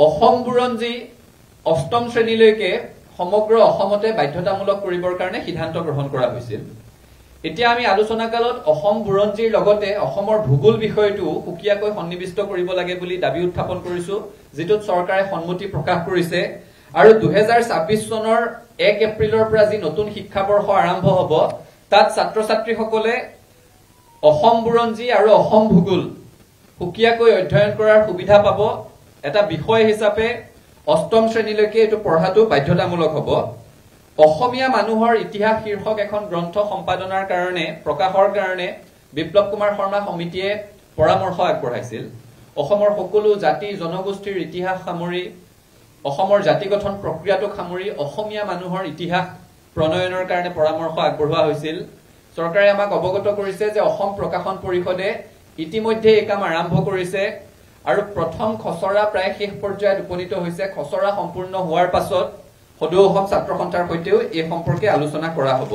অসম বুৰঞ্জী অষ্টম শ্ৰেণীলৈকে সমগ্ৰ অসমতে বাধ্যতামূলক কৰিবৰ কাৰণে সিদ্ধান্ত গ্ৰহণ কৰা হৈছিল। এতিয়া আমি আলোচনা কালত অসম বুৰঞ্জীৰ লগতে অসমৰ ভূগোল বিষয়টো সুকীয়াকৈ সন্নিবিষ্ট কৰিব লাগে বুলি দাবী উত্থাপন কৰিছো, যেটোত চৰকাৰে সন্মতি প্ৰকাশ কৰিছে। আৰু 2026 চনৰ 1 এপ্ৰিলৰ পৰা যি নতুন শিক্ষাবৰ্ষ আৰম্ভ হ'ব, তাত ছাত্ৰ ছাত্ৰীসকলে অসম বুৰঞ্জী আৰু অসম ভূগোল সুকীয়াকৈ অধ্যয়ন কৰাৰ সুবিধা পাব। এটা বিষয় হিচাপে অষ্টম শ্ৰেণীলৈকে এটো পঢ়াটো বাধ্যতামূলক হ'ব। অসমীয়া মানুহৰ ইতিহাস শীৰ্ষক এখন গ্ৰন্থ সম্পাদনাৰ কাৰণে প্ৰকাশৰ কাৰণে বিপ্লৱ কুমাৰ শৰ্মা সমিতিয়ে পৰামৰ্শ আগবঢ়াইছিল। অসমৰ সকলো জাতি জনগোষ্ঠীৰ ইতিহাস সামৰি অসমৰ জাতি গঠন প্ৰক্ৰিয়াটোক সামৰি অসমীয়া মানুহৰ ইতিহাস প্ৰণয়নৰ কাৰণে পৰামৰ্শ আগবঢ়োৱা হৈছিল। চৰকাৰে আমাক অৱগত কৰিছে যে অসম প্ৰকাশন পৰিষদে ইতিমধ্যে এই কাম আৰম্ভ কৰিছে আৰু প্ৰথম খচৰা প্ৰায় শেষ পৰ্যায়ত উপনীত হৈছে। খচৰা সম্পূৰ্ণ হোৱাৰ পাছত সদৌ অসম ছাত্ৰ সন্থাৰ সৈতেও এই সম্পৰ্কে আলোচনা কৰা হ'ব।